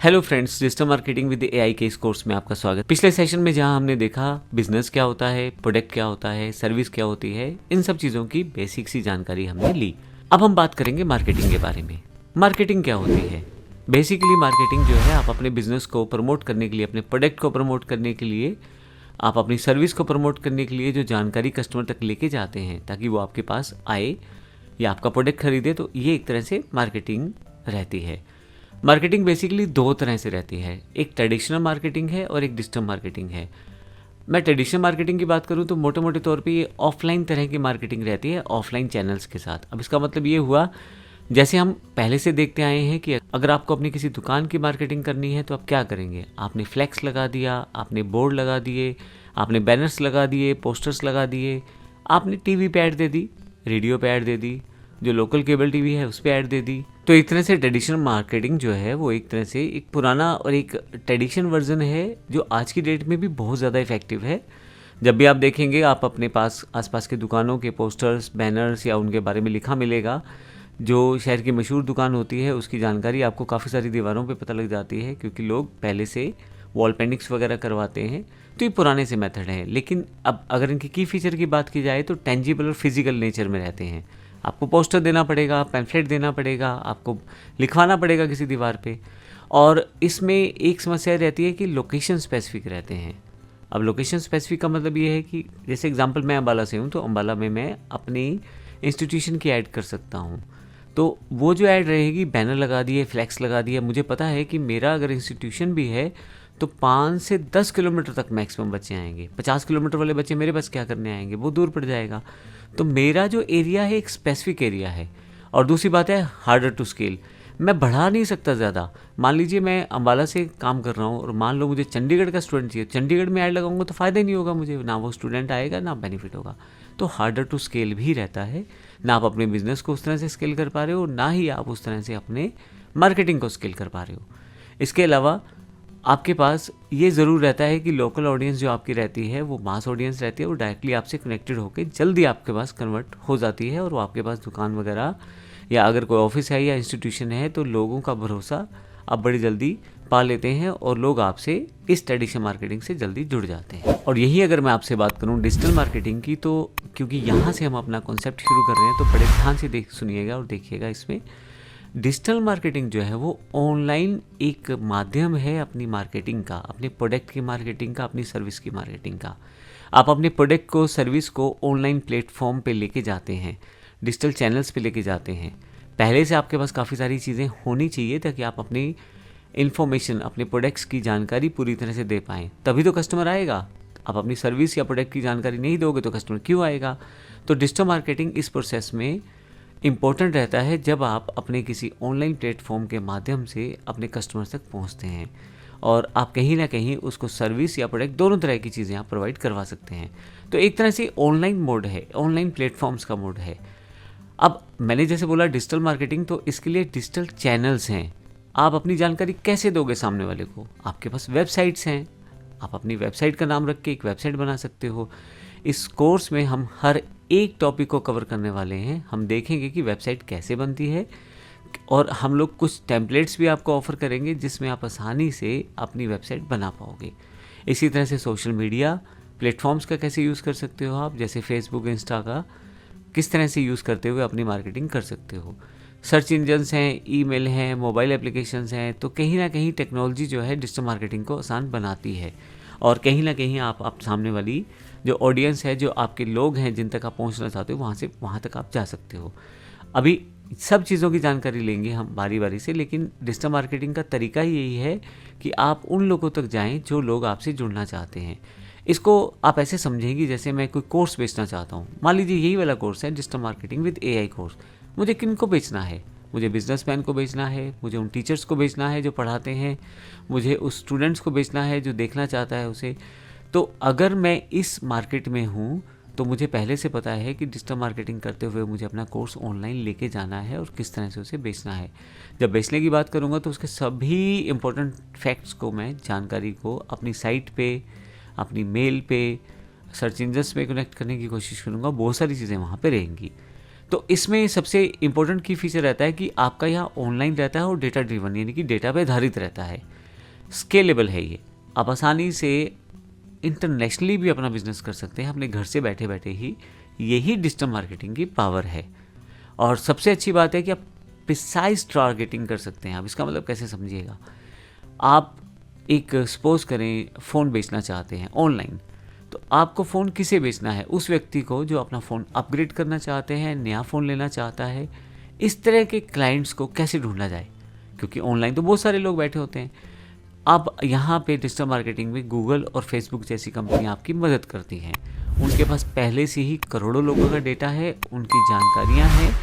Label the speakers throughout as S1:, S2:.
S1: Hello friends, digital marketing with AI के इस course में आपका स्वागत। पिछले सेशन में जहां हमने देखा बिजनेस क्या होता है, प्रोडक्ट क्या होता है, सर्विस क्या होती है, इन सब चीज़ों की बेसिक सी जानकारी हमने ली। अब हम बात करेंगे मार्केटिंग के बारे में। मार्केटिंग क्या होती है? बेसिकली मार्केटिंग जो है, आप अपने बिजनेस को प्रमोट करने के लिए, अपने प्रोडक्ट को प्रमोट करने के लिए, आप अपनी सर्विस को प्रमोट करने के लिए जो जानकारी कस्टमर तक लेके जाते हैं ताकि वो आपके पास आए या आपका प्रोडक्ट खरीदे, तो ये एक तरह से मार्केटिंग रहती है। मार्केटिंग बेसिकली दो तरह से रहती है, एक ट्रेडिशनल मार्केटिंग है और एक डिजिटल मार्केटिंग है। मैं ट्रेडिशनल मार्केटिंग की बात करूं तो मोटे मोटे तौर पे ये ऑफलाइन तरह की मार्केटिंग रहती है, ऑफलाइन चैनल्स के साथ। अब इसका मतलब ये हुआ, जैसे हम पहले से देखते आए हैं कि अगर आपको अपनी किसी दुकान की मार्केटिंग करनी है तो आप क्या करेंगे? आपने फ्लैक्स लगा दिया, आपने बोर्ड लगा दिए, आपने बैनर्स लगा दिए, पोस्टर्स लगा दिए, आपने टीवी पे ऐड दे दी, रेडियो पे ऐड दे दी, जो लोकल केबल टीवी है उस पर ऐड दे दी। तो एक तरह से ट्रेडिशनल मार्केटिंग जो है वो एक तरह से एक पुराना और एक ट्रेडिशन वर्जन है जो आज की डेट में भी बहुत ज़्यादा इफेक्टिव है। जब भी आप देखेंगे, आप अपने पास आसपास के दुकानों के पोस्टर्स, बैनर्स या उनके बारे में लिखा मिलेगा। जो शहर की मशहूर दुकान होती है उसकी जानकारी आपको काफ़ी सारी दीवारों पे पता लग जाती है, क्योंकि लोग पहले से वॉल पेंटिंग्स वगैरह करवाते हैं। तो ये पुराने से मेथड हैं, लेकिन अब अगर इनकी की फीचर की बात की जाए तो टेंजिबल और फिजिकल नेचर में रहते हैं। आपको पोस्टर देना पड़ेगा, पैम्फलेट देना पड़ेगा, आपको लिखवाना पड़ेगा किसी दीवार पे। और इसमें एक समस्या रहती है कि लोकेशन स्पेसिफिक रहते हैं। अब लोकेशन स्पेसिफिक का मतलब ये है कि जैसे एग्जांपल मैं अम्बाला से हूँ, तो अम्बाला में मैं अपनी इंस्टीट्यूशन की ऐड कर सकता हूँ। तो वो जो ऐड रहेगी, बैनर लगा दिए, फ्लैक्स लगा दिए, मुझे पता है कि मेरा अगर इंस्टीट्यूशन भी है तो 5 से 10 किलोमीटर तक मैक्सिमम बच्चे आएंगे। 50 किलोमीटर वाले बच्चे मेरे पास क्या करने आएंगे? वो दूर पड़ जाएगा। तो मेरा जो एरिया है एक स्पेसिफिक एरिया है। और दूसरी बात है हार्डर टू स्केल, मैं बढ़ा नहीं सकता ज़्यादा। मान लीजिए मैं अम्बाला से काम कर रहा हूँ और मान लो मुझे चंडीगढ़ का स्टूडेंट चाहिए, चंडीगढ़ में ऐड लगाऊंगा तो फ़ायदा ही नहीं होगा मुझे, ना वो स्टूडेंट आएगा ना बेनिफिट होगा। तो हार्डर टू स्केल भी रहता है, ना आप अपने बिजनेस को उस तरह से स्केल कर पा रहे हो, ना ही आप उस तरह से अपने मार्केटिंग को स्केल कर पा रहे हो। इसके अलावा आपके पास ये ज़रूर रहता है कि लोकल ऑडियंस जो आपकी रहती है वो मास ऑडियंस रहती है, वो डायरेक्टली आपसे कनेक्टेड होकर जल्दी आपके पास कन्वर्ट हो जाती है और वो आपके पास दुकान वगैरह या अगर कोई ऑफिस है या इंस्टीट्यूशन है तो लोगों का भरोसा आप बड़ी जल्दी पा लेते हैं और लोग आपसे इस ट्रेडिशनल मार्केटिंग से जल्दी जुड़ जाते हैं। और यही अगर मैं आपसे बात करूं डिजिटल मार्केटिंग की, तो क्योंकि यहाँ से हम अपना कॉन्सेप्ट शुरू कर रहे हैं तो बड़े ध्यान से सुनिएगा और देखिएगा। इसमें डिजिटल मार्केटिंग जो है वो ऑनलाइन एक माध्यम है अपनी मार्केटिंग का, अपने प्रोडक्ट की मार्केटिंग का, अपनी सर्विस की मार्केटिंग का। आप अपने प्रोडक्ट को, सर्विस को ऑनलाइन प्लेटफॉर्म पे लेके जाते हैं, डिजिटल चैनल्स पे लेके जाते हैं। पहले से आपके पास काफ़ी सारी चीज़ें होनी चाहिए ताकि आप अपनी इन्फॉर्मेशन, अपने प्रोडक्ट्स की जानकारी पूरी तरह से दे पाएँ, तभी तो कस्टमर आएगा। आप अपनी सर्विस या प्रोडक्ट की जानकारी नहीं दोगे तो कस्टमर क्यों आएगा? तो डिजिटल मार्केटिंग इस प्रोसेस में इम्पोर्टेंट रहता है जब आप अपने किसी ऑनलाइन प्लेटफॉर्म के माध्यम से अपने कस्टमर तक पहुंचते हैं और आप कहीं ना कहीं उसको सर्विस या प्रोडक्ट दोनों तरह की चीज़ें आप प्रोवाइड करवा सकते हैं। तो एक तरह से ऑनलाइन मोड है, ऑनलाइन प्लेटफॉर्म्स का मोड है। अब मैंने जैसे बोला डिजिटल मार्केटिंग, तो इसके लिए डिजिटल चैनल्स हैं। आप अपनी जानकारी कैसे दोगे सामने वाले को? आपके पास वेबसाइट्स हैं, आप अपनी वेबसाइट का नाम रख के एक वेबसाइट बना सकते हो। इस कोर्स में हम हर एक टॉपिक को कवर करने वाले हैं। हम देखेंगे कि वेबसाइट कैसे बनती है और हम लोग कुछ टेम्पलेट्स भी आपको ऑफर करेंगे जिसमें आप आसानी से अपनी वेबसाइट बना पाओगे। इसी तरह से सोशल मीडिया प्लेटफॉर्म्स का कैसे यूज़ कर सकते हो आप, जैसे फेसबुक, इंस्टा का किस तरह से यूज़ करते हुए अपनी मार्केटिंग कर सकते हो। सर्च इंजन्स हैं, ईमेल हैं, मोबाइल एप्लीकेशंस हैं। तो कहीं ना कहीं टेक्नोलॉजी जो है डिजिटल मार्केटिंग को आसान बनाती है और कहीं ना कहीं आप सामने वाली जो ऑडियंस है, जो आपके लोग हैं जिन तक आप पहुंचना चाहते हो, वहाँ तक आप जा सकते हो। अभी सब चीज़ों की जानकारी लेंगे हम बारी बारी से, लेकिन डिजिटल मार्केटिंग का तरीका ही यही है कि आप उन लोगों तक जाएं जो लोग आपसे जुड़ना चाहते हैं। इसको आप ऐसे समझेंगे जैसे मैं कोई कोर्स बेचना चाहता हूँ। मान लीजिए यही वाला कोर्स है digital marketing with AI course. मुझे किन को बेचना है? मुझे बिजनेसमैन को बेचना है, मुझे उन टीचर्स को बेचना है जो पढ़ाते हैं, मुझे उस स्टूडेंट्स को बेचना है जो देखना चाहता है उसे। तो अगर मैं इस मार्केट में हूँ तो मुझे पहले से पता है कि डिजिटल मार्केटिंग करते हुए मुझे अपना कोर्स ऑनलाइन लेके जाना है और किस तरह से उसे बेचना है। जब बेचने की बात करूँगा तो उसके सभी इम्पोर्टेंट फैक्ट्स को, मैं जानकारी को अपनी साइट पे, अपनी मेल पे, सर्च इंजन्स में कनेक्ट करने की कोशिश करूँगा। बहुत सारी चीज़ें वहाँ पे रहेंगी। तो इसमें सबसे इम्पोर्टेंट की फीचर रहता है कि आपका यहाँ ऑनलाइन रहता है और डेटा ड्रिवन, यानी कि डेटा पे आधारित रहता है। स्केलेबल है ये, आप आसानी से इंटरनेशनली भी अपना बिजनेस कर सकते हैं अपने घर से बैठे बैठे ही। यही डिजिटल मार्केटिंग की पावर है। और सबसे अच्छी बात है कि आप प्रिसाइज टारगेटिंग कर सकते हैं। आप इसका मतलब कैसे समझिएगा, आप एक सपोज करें फ़ोन बेचना चाहते हैं ऑनलाइन, तो आपको फ़ोन किसे बेचना है? उस व्यक्ति को जो अपना फ़ोन अपग्रेड करना चाहते हैं, नया फ़ोन लेना चाहता है। इस तरह के क्लाइंट्स को कैसे ढूंढा जाए, क्योंकि ऑनलाइन तो बहुत सारे लोग बैठे होते हैं। अब यहाँ पे डिजिटल मार्केटिंग में गूगल और फेसबुक जैसी कंपनियाँ आपकी मदद करती हैं। उनके पास पहले से ही करोड़ों लोगों का डेटा है, उनकी जानकारियाँ हैं।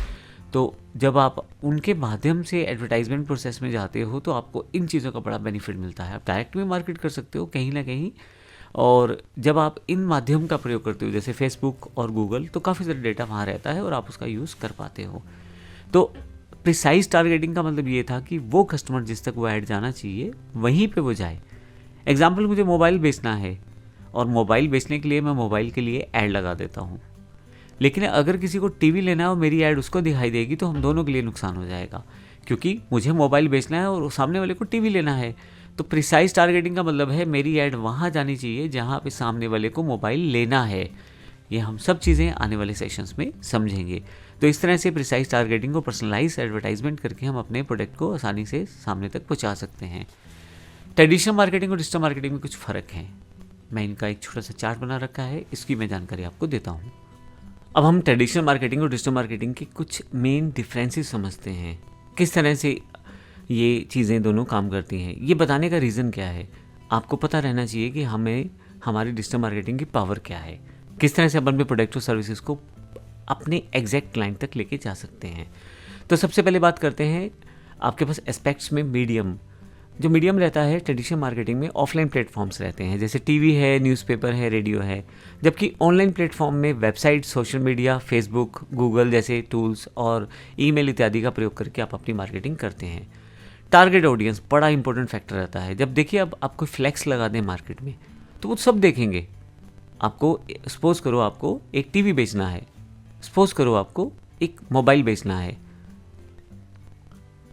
S1: तो जब आप उनके माध्यम से एडवर्टाइजमेंट प्रोसेस में जाते हो तो आपको इन चीज़ों का बड़ा बेनिफिट मिलता है। आप डायरेक्ट में मार्केट कर सकते हो कहीं ना कहीं, और जब आप इन माध्यम का प्रयोग करते हो जैसे फेसबुक और गूगल, तो काफ़ी सारा डेटा वहाँ रहता है और आप उसका यूज़ कर पाते हो। तो प्रिसाइज टारगेटिंग का मतलब ये था कि वो कस्टमर जिस तक वो ऐड जाना चाहिए वहीं पे वो जाए। एग्जाम्पल, मुझे मोबाइल बेचना है और मोबाइल बेचने के लिए मैं मोबाइल के लिए ऐड लगा देता हूँ, लेकिन अगर किसी को टीवी लेना है और मेरी ऐड उसको दिखाई देगी तो हम दोनों के लिए नुकसान हो जाएगा, क्योंकि मुझे मोबाइल बेचना है और सामने वाले को टीवी लेना है। तो प्रिसाइज टारगेटिंग का मतलब है मेरी ऐड वहाँ जानी चाहिए जहाँ पे सामने वाले को मोबाइल लेना है। ये हम सब चीज़ें आने वाले सेशंस में समझेंगे। तो इस तरह से प्रिसाइज टारगेटिंग को पर्सनलाइज एडवर्टाइजमेंट करके हम अपने प्रोडक्ट को आसानी से सामने तक पहुँचा सकते हैं। ट्रेडिशनल मार्केटिंग और डिजिटल मार्केटिंग में कुछ फ़र्क है। मैं इनका एक छोटा सा चार्ट बना रखा है, इसकी मैं जानकारी आपको देता हूँ। अब हम ट्रेडिशनल मार्केटिंग और डिजिटल मार्केटिंग के कुछ मेन डिफरेंसेस समझते हैं, किस तरह से ये चीज़ें दोनों काम करती हैं। ये बताने का रीज़न क्या है, आपको पता रहना चाहिए कि हमें हमारी डिजिटल मार्केटिंग की पावर क्या है, किस तरह से अपन अपने प्रोडक्ट और सर्विसेज को अपने एग्जैक्ट क्लाइंट तक लेके जा सकते हैं। तो सबसे पहले बात करते हैं आपके पास एस्पेक्ट्स में मीडियम। जो मीडियम रहता है ट्रेडिशनल मार्केटिंग में ऑफलाइन प्लेटफॉर्म्स रहते हैं, जैसे टीवी है, न्यूज़पेपर है, रेडियो है। जबकि ऑनलाइन प्लेटफॉर्म में website, social media, Facebook, Google जैसे टूल्स और ईमेल इत्यादि का प्रयोग करके आप अपनी मार्केटिंग करते हैं। टारगेट ऑडियंस बड़ा इंपॉर्टेंट फैक्टर रहता है। जब देखिए अब आप कोई फ्लैक्स लगा दें मार्केट में तो वो सब देखेंगे। आपको सपोज करो आपको एक टीवी बेचना है, सपोज करो आपको एक मोबाइल बेचना है,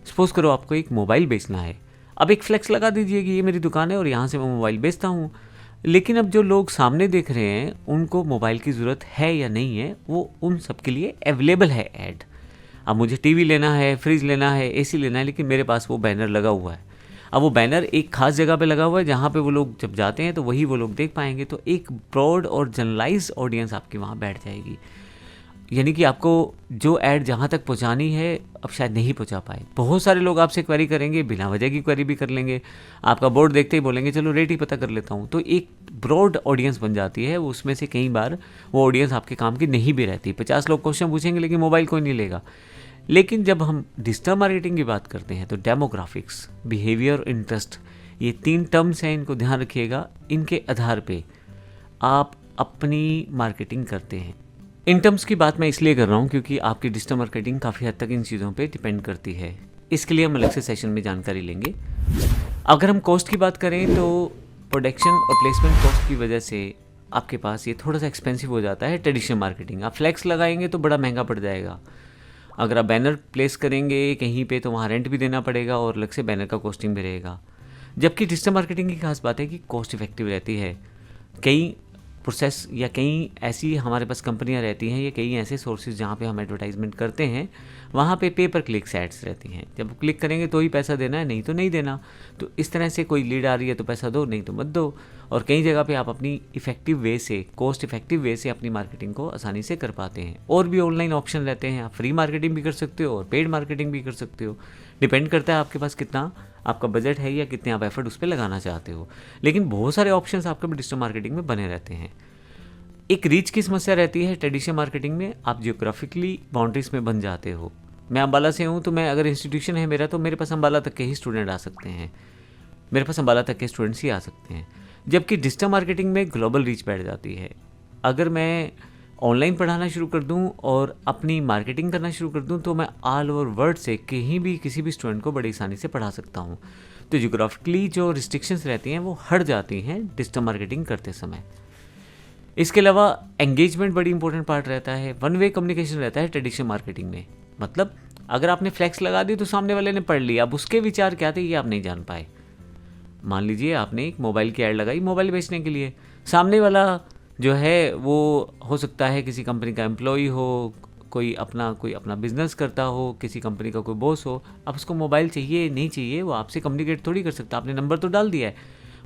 S1: सपोज करो आपको एक मोबाइल बेचना है। अब एक फ्लेक्स लगा दीजिए कि ये मेरी दुकान है और यहाँ से मैं मोबाइल बेचता हूँ। लेकिन अब जो लोग सामने देख रहे हैं उनको मोबाइल की ज़रूरत है या नहीं है, वो उन सब के लिए अवेलेबल है ऐड। अब मुझे टीवी लेना है, फ्रिज लेना है, एसी लेना है, लेकिन मेरे पास वो बैनर लगा हुआ है। अब वो बैनर एक खास जगह पे लगा हुआ है जहाँ पे वो लोग जब जाते हैं तो वही वो लोग देख पाएंगे। तो एक ब्रॉड और जनरलाइज ऑडियंस आपकी वहाँ बैठ जाएगी, यानी कि आपको जो ऐड जहाँ तक पहुँचानी है अब शायद नहीं पहुँचा पाए। बहुत सारे लोग आपसे क्वेरी करेंगे, बिना वजह की क्वेरी भी कर लेंगे, आपका बोर्ड देखते ही बोलेंगे चलो रेट ही पता कर लेता हूँ। तो एक ब्रॉड ऑडियंस बन जाती है। उसमें से कई बार वो ऑडियंस आपके काम की नहीं भी रहती। 50 लोग क्वेश्चन पूछेंगे लेकिन मोबाइल कोई नहीं लेगा। लेकिन जब हम डिजिटल मार्केटिंग की बात करते हैं तो डेमोग्राफिक्स, बिहेवियर, इंटरेस्ट, ये 3 टर्म्स हैं, इनको ध्यान रखिएगा। इनके आधार पे आप अपनी मार्केटिंग करते हैं। इन टर्म्स की बात मैं इसलिए कर रहा हूँ क्योंकि आपकी डिजिटल मार्केटिंग काफ़ी हद तक इन चीज़ों पे डिपेंड करती है। इसके लिए हम अलग से सेशन में जानकारी लेंगे। अगर हम कॉस्ट की बात करें तो प्रोडक्शन और प्लेसमेंट कॉस्ट की वजह से आपके पास ये थोड़ा सा एक्सपेंसिव हो जाता है ट्रेडिशनल मार्केटिंग। आप फ्लैक्स लगाएंगे तो बड़ा महंगा पड़ जाएगा। अगर आप बैनर प्लेस करेंगे कहीं पे तो वहाँ रेंट भी देना पड़ेगा और अलग से बैनर का कॉस्टिंग भी रहेगा। जबकि डिजिटल मार्केटिंग की खास बात है कि कॉस्ट इफेक्टिव रहती है। कई प्रोसेस या कई ऐसी हमारे पास कंपनियां रहती हैं या कई ऐसे सोर्सेज जहाँ पे हम एडवर्टाइजमेंट करते हैं, वहाँ पे पे पर क्लिक्स एड्स रहती हैं। जब क्लिक करेंगे तो ही पैसा देना है, नहीं तो नहीं देना। तो इस तरह से कोई लीड आ रही है तो पैसा दो, नहीं तो मत दो। और कई जगह पे आप अपनी इफेक्टिव वे से, कॉस्ट इफेक्टिव वे से अपनी मार्केटिंग को आसानी से कर पाते हैं। और भी ऑनलाइन ऑप्शन रहते हैं, आप फ्री मार्केटिंग भी कर सकते हो और पेड मार्केटिंग भी कर सकते हो। डिपेंड करता है आपके पास कितना आपका बजट है या कितने आप एफर्ट उस पर लगाना चाहते हो। लेकिन बहुत सारे ऑप्शंस आपके डिजिटल मार्केटिंग में बने रहते हैं। एक रीच की समस्या रहती है ट्रेडिशनल मार्केटिंग में। आप जियोग्राफिकली बाउंड्रीज में बन जाते हो। मैं अम्बाला से हूँ तो मैं अगर इंस्टीट्यूशन है मेरा तो मेरे पास अम्बाला तक के ही स्टूडेंट आ सकते हैं, मेरे पास अम्बाला तक के स्टूडेंट्स ही आ सकते हैं। जबकि डिजिटल मार्केटिंग में ग्लोबल रीच बैठ जाती है। अगर मैं ऑनलाइन पढ़ाना शुरू कर दूं और अपनी मार्केटिंग करना शुरू कर दूं तो मैं ऑल ओवर वर्ल्ड से कहीं भी किसी भी स्टूडेंट को बड़ी आसानी से पढ़ा सकता हूं। तो जियोग्राफिकली जो रिस्ट्रिक्शंस रहती हैं वो हट जाती हैं डिजिटल मार्केटिंग करते समय। इसके अलावा एंगेजमेंट बड़ी इंपॉर्टेंट पार्ट रहता है, वन वे कम्युनिकेशन रहता है ट्रेडिशनल मार्केटिंग में। मतलब अगर आपने फ्लैक्स लगा दी तो सामने वाले ने पढ़ लिया, अब उसके विचार क्या थे ये आप नहीं जान पाए। मान लीजिए आपने एक मोबाइल की ऐड लगाई मोबाइल बेचने के लिए, सामने वाला जो है वो हो सकता है किसी कंपनी का एम्प्लॉय हो, कोई अपना बिजनेस करता हो, किसी कंपनी का कोई बॉस हो। अब उसको मोबाइल चाहिए नहीं चाहिए वो आपसे कम्युनिकेट थोड़ी कर सकता, आपने नंबर तो डाल दिया है,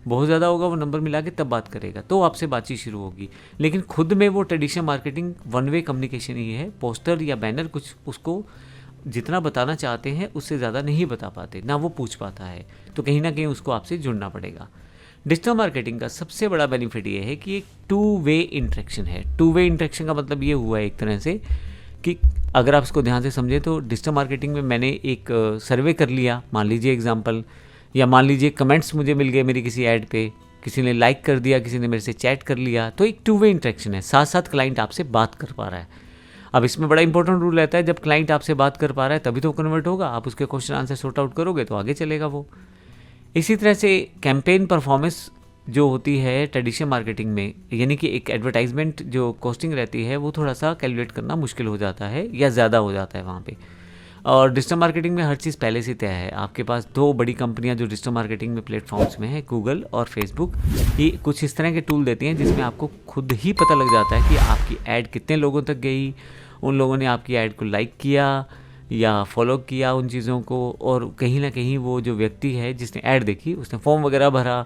S1: बहुत ज़्यादा होगा वो नंबर मिला के तब बात करेगा, तो आपसे बातचीत शुरू होगी। लेकिन खुद में वो traditional marketing one way communication ही है, पोस्टर या बैनर कुछ उसको जितना बताना चाहते हैं उससे ज़्यादा नहीं बता पाते, ना वो पूछ पाता है, तो कहीं ना कहीं उसको आपसे जुड़ना पड़ेगा। डिजिटल मार्केटिंग का सबसे बड़ा बेनिफिट ये है कि एक टू वे इंटरेक्शन है। टू वे इंटरेक्शन का मतलब ये हुआ है एक तरह से कि अगर आप इसको ध्यान से समझें तो डिजिटल मार्केटिंग में मैंने एक सर्वे कर लिया, मान लीजिए एग्जांपल, या मान लीजिए कमेंट्स मुझे मिल गए मेरी किसी ऐड पे, किसी ने लाइक कर दिया, किसी ने मेरे से चैट कर लिया, तो एक टू वे इंटरेक्शन है, साथ साथ क्लाइंट आपसे बात कर पा रहा है। अब इसमें बड़ा इंपॉर्टेंट रूल रहता है, जब क्लाइंट आपसे बात कर पा रहा है तभी तो कन्वर्ट होगा, आप उसके क्वेश्चन आंसर सॉर्ट आउट करोगे तो आगे चलेगा वो। इसी तरह से कैंपेन परफॉर्मेंस जो होती है ट्रेडिशनल मार्केटिंग में, यानी कि एक एडवर्टाइजमेंट जो कॉस्टिंग रहती है वो थोड़ा सा कैलकुलेट करना मुश्किल हो जाता है या ज़्यादा हो जाता है वहाँ पे। और डिजिटल मार्केटिंग में हर चीज़ पहले से तय है। आपके पास दो बड़ी कंपनियां जो डिजिटल मार्केटिंग में प्लेटफॉर्म्स में है, गूगल और फेसबुक, ये कुछ इस तरह के टूल देती हैं जिसमें आपको खुद ही पता लग जाता है कि आपकी ऐड कितने लोगों तक गई, उन लोगों ने आपकी ऐड को लाइक किया या फॉलो किया उन चीज़ों को, और कहीं ना कहीं वो जो व्यक्ति है जिसने ऐड देखी उसने फॉर्म वगैरह भरा।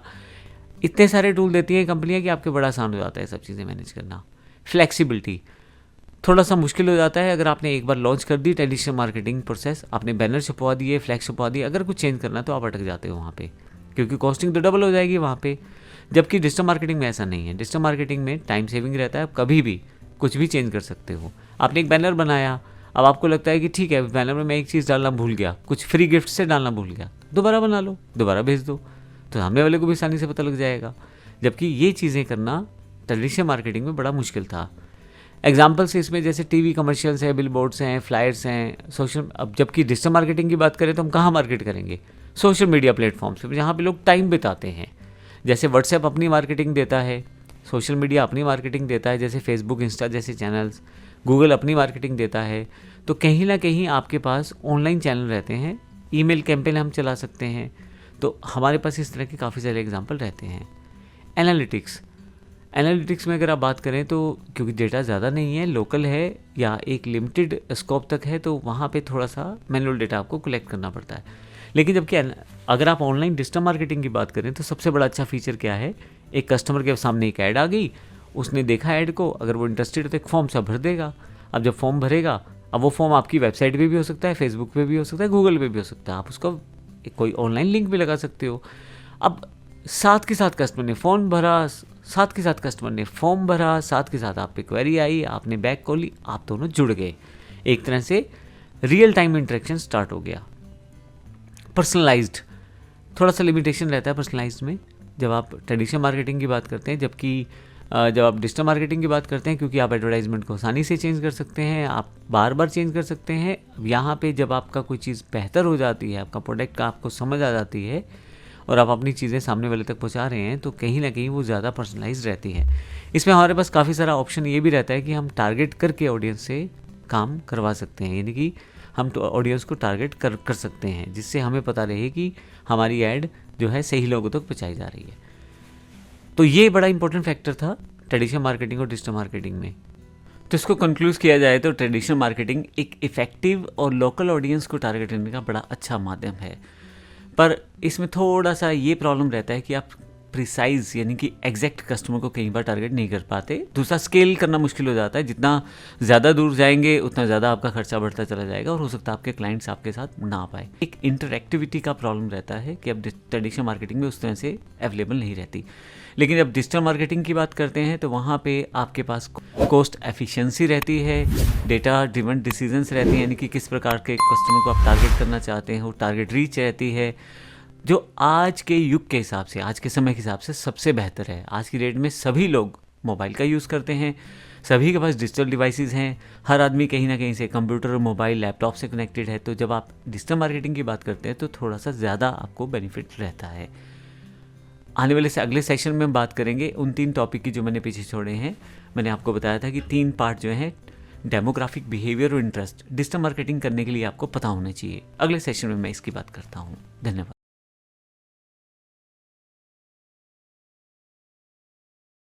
S1: इतने सारे टूल देती हैं कंपनियां कि आपके बड़ा आसान हो जाता है सब चीज़ें मैनेज करना। फ्लेक्सिबिलिटी थोड़ा सा मुश्किल हो जाता है अगर आपने एक बार लॉन्च कर दी ट्रेडिशनल मार्केटिंग प्रोसेस, आपने बैनर छपवा दिए, फ्लैक्स छपवा दिए, अगर कुछ चेंज करना है तो आप अटक जाते हो वहाँ पे, क्योंकि कॉस्टिंग तो डबल हो जाएगी वहाँ पे। जबकि डिजिटल मार्केटिंग में ऐसा नहीं है, डिजिटल मार्केटिंग में टाइम सेविंग रहता है, आप कभी भी कुछ भी चेंज कर सकते हो। आपने एक बैनर बनाया, अब आपको लगता है कि ठीक है बैनर में मैं एक चीज़ डालना भूल गया, कुछ फ्री गिफ्ट से डालना भूल गया, दोबारा बना लो, दोबारा भेज दो, तो सामने वाले को भी आसानी से पता लग जाएगा। जबकि ये चीज़ें करना ट्रेडिशनल मार्केटिंग में बड़ा मुश्किल था। एग्जाम्पल्स इसमें जैसे टीवी कमर्शियल्स हैं, बिलबोर्ड्स हैं, फ्लायर्स हैं, सोशल। अब जबकि डिजिटल मार्केटिंग की बात करें तो हम कहाँ मार्केट करेंगे? सोशल मीडिया प्लेटफॉर्म्स पे, जहाँ पे लोग टाइम बिताते हैं। जैसे व्हाट्सएप अपनी मार्केटिंग देता है, सोशल मीडिया अपनी मार्केटिंग देता है, जैसे फेसबुक, इंस्टा जैसे चैनल्स, गूगल अपनी मार्केटिंग देता है। तो कहीं ना कहीं आपके पास ऑनलाइन चैनल रहते हैं, ईमेल कैंपेन हम चला सकते हैं, तो हमारे पास इस तरह के काफ़ी सारे एग्जाम्पल रहते हैं। एनालिटिक्स में अगर आप बात करें तो क्योंकि डेटा ज़्यादा नहीं है, लोकल है या एक लिमिटेड स्कोप तक है, तो वहाँ पे थोड़ा सा मैनुअल डेटा आपको कलेक्ट करना पड़ता है। लेकिन जबकि अगर आप ऑनलाइन डिजिटल मार्केटिंग की बात करें तो सबसे बड़ा अच्छा फीचर क्या है, एक कस्टमर के सामने एक ऐड आ गई, उसने देखा ऐड को, अगर वो इंटरेस्टेड है तो एक फॉर्म सा भर देगा। अब जब फॉर्म भरेगा, अब वो फॉर्म आपकी वेबसाइट पे भी हो सकता है, फेसबुक पे भी हो सकता है, गूगल पे भी हो सकता है, आप उसका कोई ऑनलाइन लिंक भी लगा सकते हो। अब साथ के साथ कस्टमर ने फॉर्म भरा, साथ के साथ कस्टमर ने फॉर्म भरा, साथ के साथ आप पे क्वेरी आई, आपने बैक कॉल ली, आप दोनों जुड़ गए, एक तरह से रियल टाइम इंटरेक्शन स्टार्ट हो गया। पर्सनलाइज्ड थोड़ा सा लिमिटेशन रहता है पर्सनलाइज्ड में जब आप ट्रेडिशनल मार्केटिंग की बात करते हैं, जबकि जब आप डिजिटल मार्केटिंग की बात करते हैं, क्योंकि आप एडवर्टाइजमेंट को आसानी से चेंज कर सकते हैं, आप बार बार चेंज कर सकते हैं। यहाँ पे जब आपका कोई चीज़ बेहतर हो जाती है, आपका प्रोडक्ट का आपको समझ आ जाती है और आप अपनी चीज़ें सामने वाले तक पहुँचा रहे हैं, तो कहीं ना कहीं वो ज़्यादा पर्सनलाइज्ड रहती है। इसमें हमारे पास काफ़ी सारा ऑप्शन ये भी रहता है कि हम टारगेट करके ऑडियंस से काम करवा सकते हैं, यानी कि हम तो ऑडियंस को टारगेट कर सकते हैं, जिससे हमें पता रहे कि हमारी ऐड जो है सही लोगों तक पहुँचाई जा रही है। तो ये बड़ा इंपॉर्टेंट फैक्टर था ट्रेडिशनल मार्केटिंग और डिजिटल मार्केटिंग में। तो इसको कंक्लूड किया जाए तो ट्रेडिशनल मार्केटिंग एक इफ़ेक्टिव और लोकल ऑडियंस को टारगेट करने का बड़ा अच्छा माध्यम है, पर इसमें थोड़ा सा ये प्रॉब्लम रहता है कि आप प्रिसाइज यानी कि एग्जैक्ट कस्टमर को कई बार टारगेट नहीं कर पाते। दूसरा, स्केल करना मुश्किल हो जाता है, जितना ज़्यादा दूर जाएंगे उतना ज़्यादा आपका खर्चा बढ़ता चला जाएगा और हो सकता है आपके क्लाइंट्स आपके साथ ना आ पाए। एक इंटरएक्टिविटी का प्रॉब्लम रहता है कि अब ट्रेडिशनल मार्केटिंग में उस तरह से अवेलेबल नहीं रहती। लेकिन जब डिजिटल मार्केटिंग की बात करते हैं तो वहाँ पे आपके पास कोस्ट एफिशिएंसी रहती है, डेटा ड्रिवन डिसीजंस रहती हैं, यानी कि किस प्रकार के कस्टमर को आप टारगेट करना चाहते हो, टारगेट रीच रहती है, जो आज के युग के हिसाब से, आज के समय के हिसाब से सबसे बेहतर है। आज की डेट में सभी लोग मोबाइल का यूज़ करते हैं, सभी के पास डिजिटल डिवाइसेस हैं, हर आदमी कहीं ना कहीं से कंप्यूटर, मोबाइल, लैपटॉप से कनेक्टेड है। तो जब आप डिजिटल मार्केटिंग की बात करते हैं तो थोड़ा सा ज़्यादा आपको बेनिफिट रहता है। आने वाले से अगले सेशन में बात करेंगे उन 3 टॉपिक की जो मैंने पीछे छोड़े हैं। मैंने आपको बताया था कि 3 पार्ट जो हैं, डेमोग्राफिक, बिहेवियर और इंटरेस्ट, डिजिटल मार्केटिंग करने के लिए आपको पता होना चाहिए। अगले सेशन में मैं इसकी बात करता हूँ। धन्यवाद।